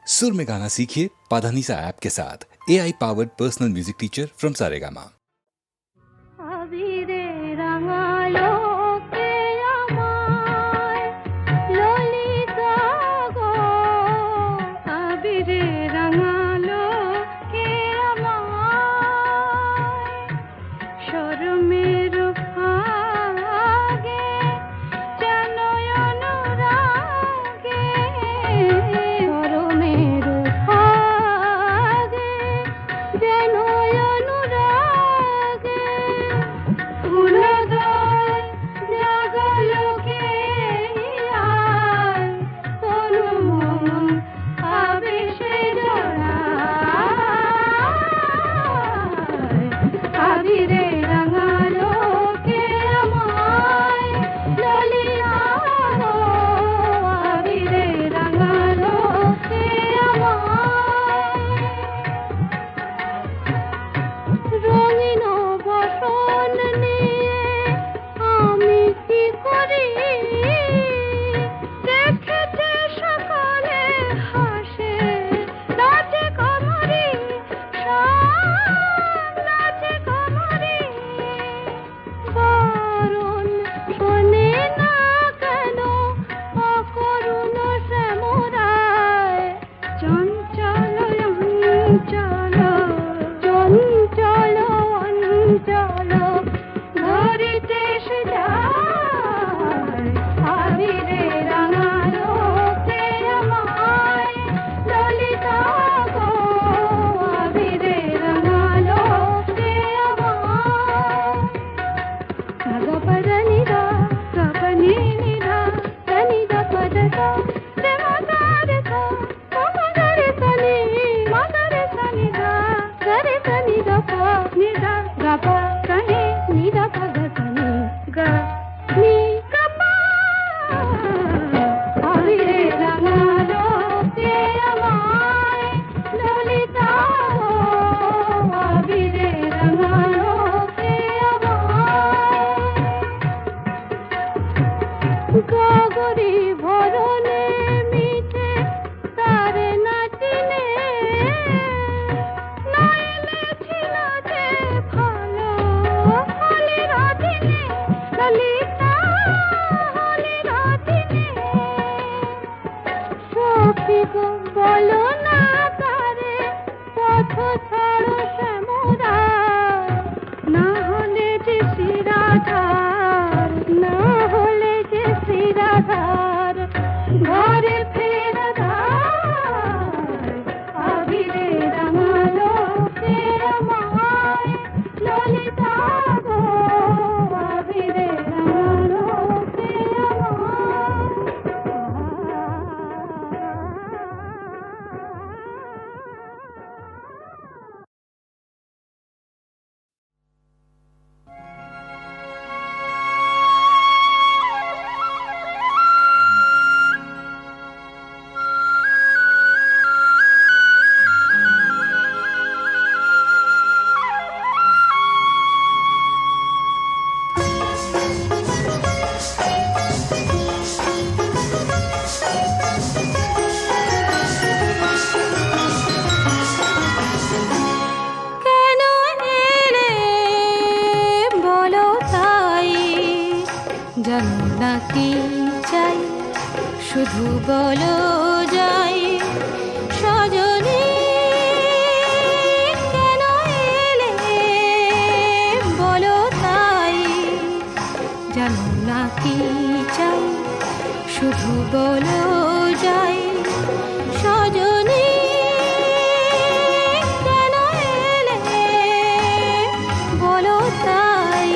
सुर में गाना सीखिए पाधानीसा ऐप के साथ। AI powered personal music teacher from Saregama. শুধু বলো যাই সজনী কেন এলে বলো তাই জানো না কি চাই শুধু বলো যাই সজনী কেন এলে বলো তাই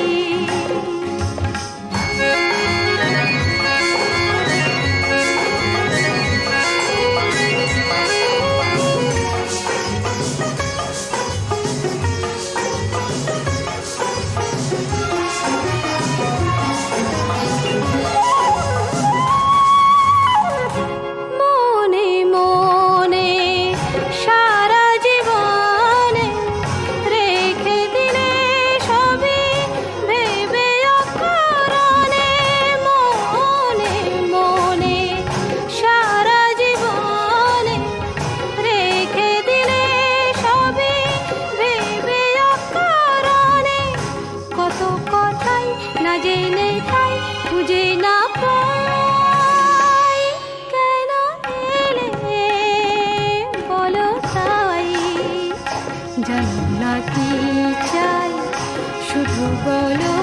বলো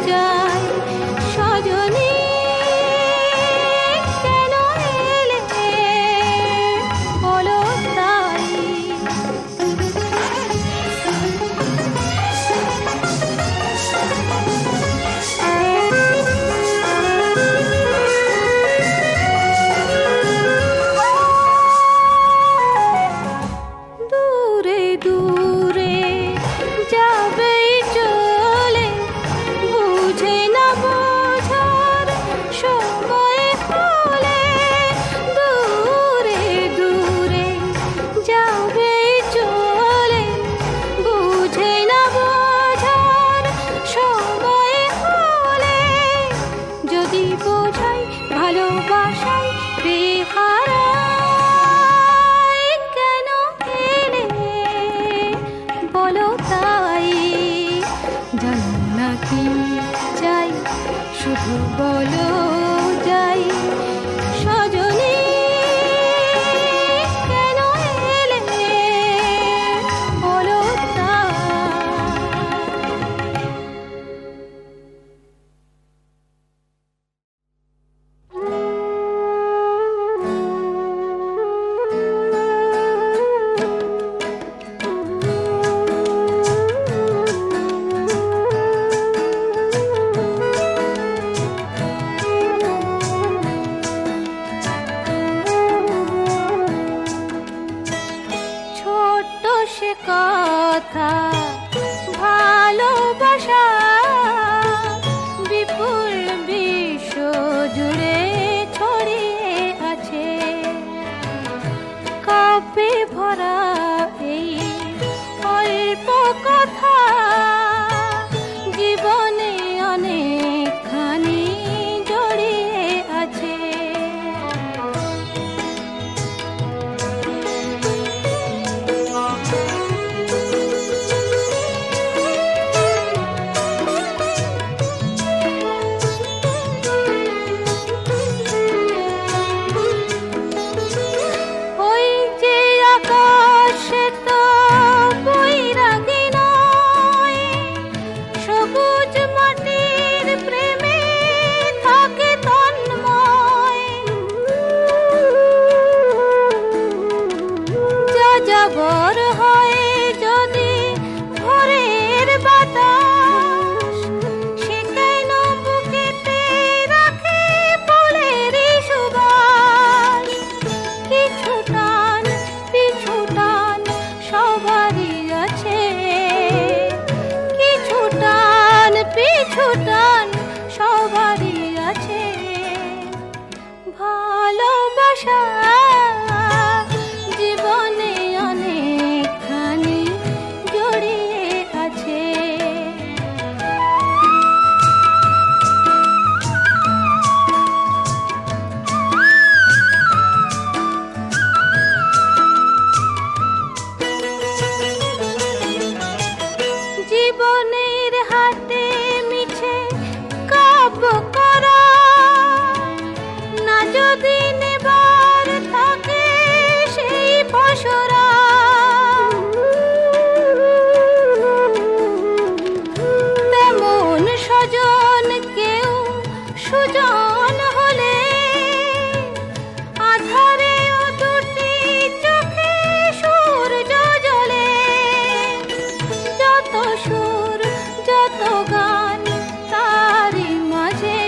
যাই সজনী কেন এলে বলো তাই দূরে দূরে যাবে চলে বুঝে না বোঝার সময় হলে দূরে দূরে যাবে চলে বুঝে না বোঝার সময় হলে যদি বোঝাই ভালোবাসাই বেহারাই কেন এলে বলো তাই জানো না কি চাই শুধু বলো যাই সজনী কেন এলে বলো ছোট্ট সে কথা ভালোবাসা বিপুল বিশ্ব জুড়ে ছড়িয়ে আছে কাব্যে ভরা এই অল্প কথা জীবনে অনেকখানি জড়িয়ে আছে ওই যে আকাশে তো বৈরাগী নয় সবুজ মাটির প্রেমে থাকে তন্ময় যাযাবর হয় যদি ভোরের বাতাস সে কেন বুকেতে রাখে ফুলেরই সুবাস কিছু টান পিছু টান সবারই আছে কিছু টান পিছু টান সবারই আছে ভালোবাসা জীবনে অনেকখানি জড়িয়ে আছে জীবনের হাতে মিছে কাব্য করা না যদি নেবার থাকে সেই পসরা তেমন স্বজন কেউ সুজন হলে আধারেও দুটি চোখে সূর্য জ্বলে যত সুর যত গান তারি মাঝে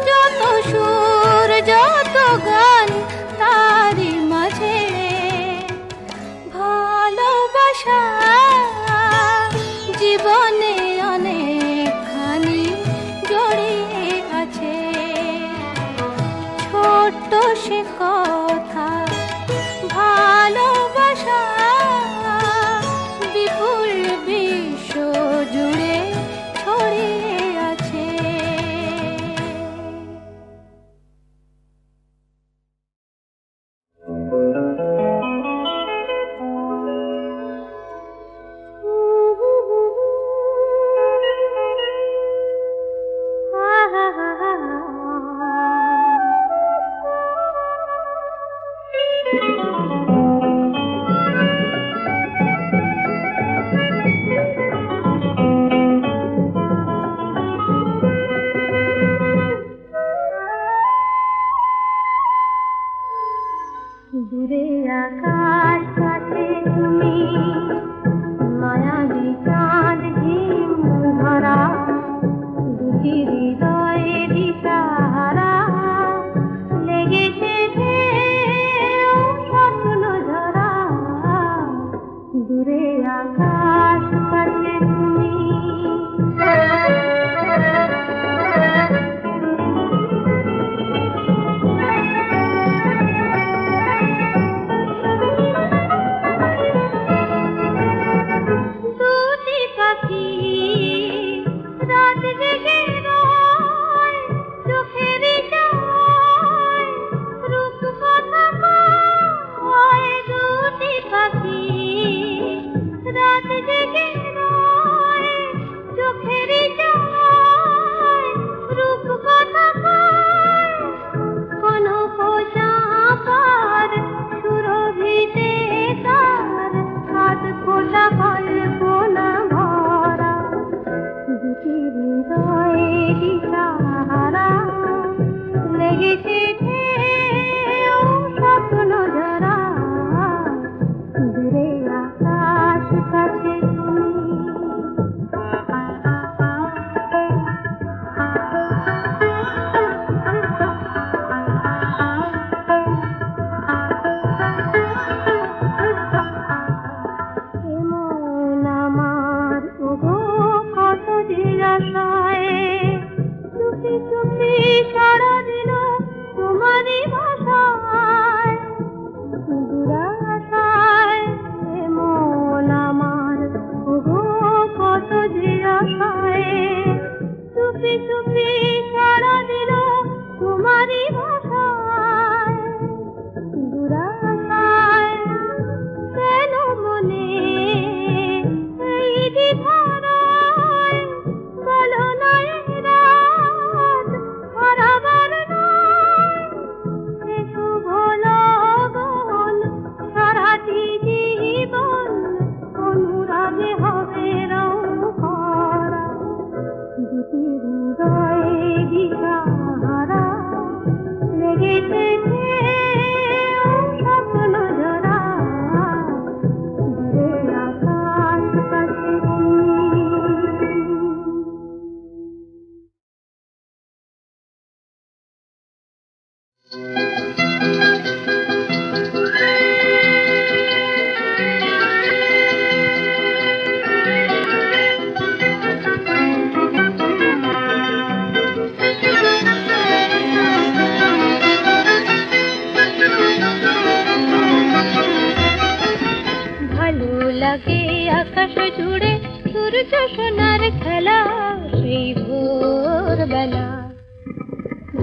যত সুর যত গান তারি মাঝে ভালোবাসা জীবনে অনেকখানি জড়িয়ে আছে ছোট্ট সে কথা ভালোবাসা বিপুল বিশ্ব জুড়ে ছড়িয়ে আছে দূরে আকাশ কাছে তুমি মায়াবী চাঁদ ঝিম ধরা দুটি হৃদয়ে দিশাহারা লেগেছে স্বপ্ন ধরা দূরে আকাশ কাছে তুমি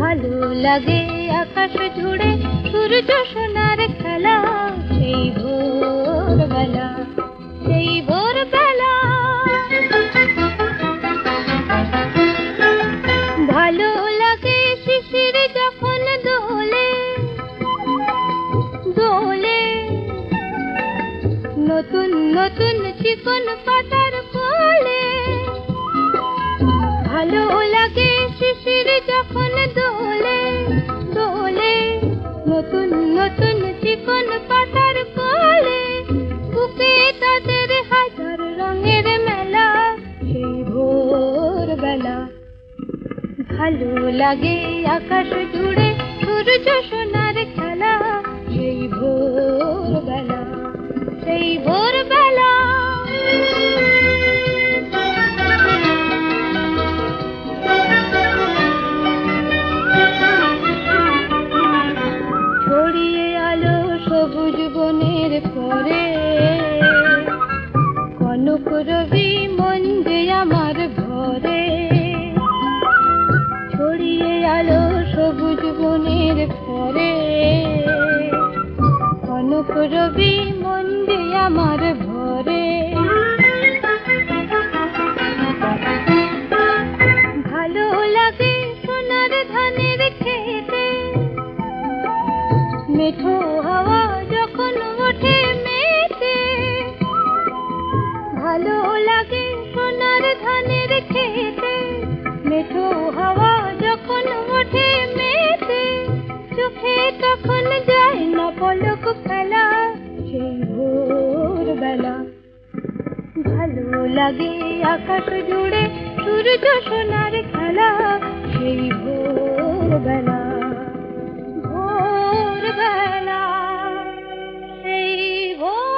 ভালো লাগে আকাশ জুড়ে সূর্য সোনার খেলা সেই ভোরবেলা সেই ভোরবেলা ভালো লাগে শিশির যখন দোলে দোলে নতুন নতুন চিকন পাতার কোলে ভালো লাগে শিশির যখন দোলে দোলে নতুন নতুন চিকন পাতার কোলে বুকে তাদের হাজার রঙের মেলা সেই ভোরবেলা ভালো লাগে আকাশ জুড়ে সূর্য সোনার খেলা সেই ভোরবেলা সেই ভোরবেলা ছড়িয়ে আলো সবুজ বনের পরে কনক রবি মন যে আমার ঘরে ছড়িয়ে আলো সবুজ বনের পরে কনক রবি মন যে আমার ঘরে ভালো লাগে সোনার ধানের খেতে মিঠো হাওয়া যখন ওঠে মেতে ভালো লাগে সোনার ধানের খেতে মিঠো হাওয়া যখন ওঠে মেতে চোখে তখন যায় না পলক লাগে আকাশ জুড়ে সূর্য সোনার খেলা সেই ভোরবেলা ভোরবেলা সেই ভোরবেলা।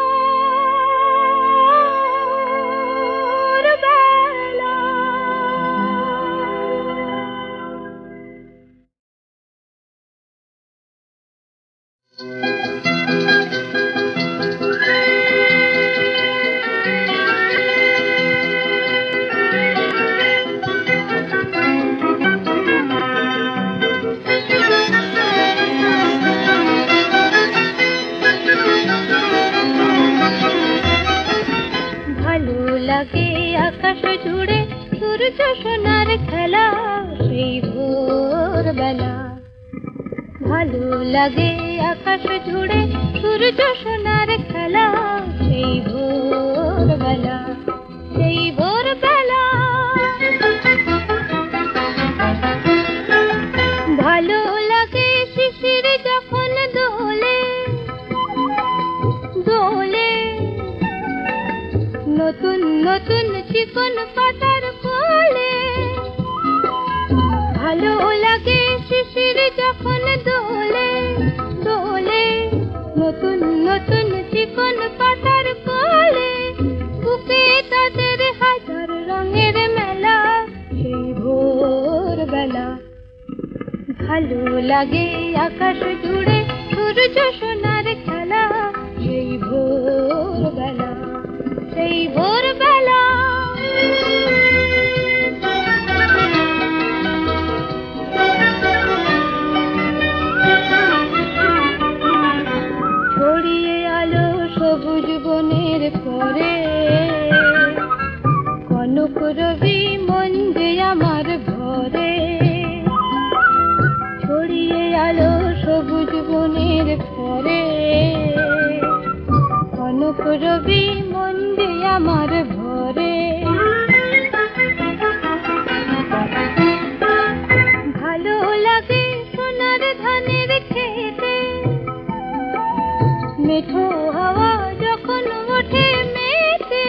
ভালো লাগে আকাশ জুড়ে সূর্য সোনার খেলা সেই ভোরবেলা ভালো লাগে আকাশ জুড়ে সূর্য সোনার খেলা সেই ভোরবেলা সেই ভোরবেলা। ভালো লাগে শিশির যখন দোলে দোলে নতুন নতুন চিকন পাতার কোলে। ভালো লাগে শিশির যখন দোলে দোলে নতুন নতুন চিকন পাতার কোলে। বুকে তাদের হাজার রঙের মেলা সেই ভোরবেলা ভালো লাগে আকাশ জুড়ে সূর্য সোনার খেলা সেই ভোরবেলা সেই ভোরবেলা। ছড়িয়ে আলো সবুজ বনের পরে কনক রবি মন যে আমার ঘরে। ছড়িয়ে আলো সবুজ বনের পরে কনক রবি মন যে আমার ঘরে। ভালো লাগে সোনার ধানের খেতে মেঠো হাওয়া যখন ওঠে মেতে।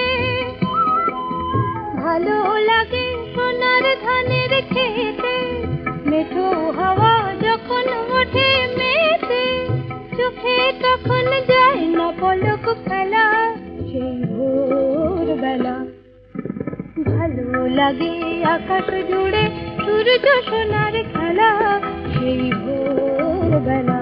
ভালো লাগে সোনার ধানের খেতে মেঠো হাওয়া যখন ওঠে মেতে। চোখে তখন যায় না পলক ফেলা সেই ভোরবেলা ভালো লাগে আকাশ জুড়ে সূর্য সোনার খেলা সেই ভোরবেলা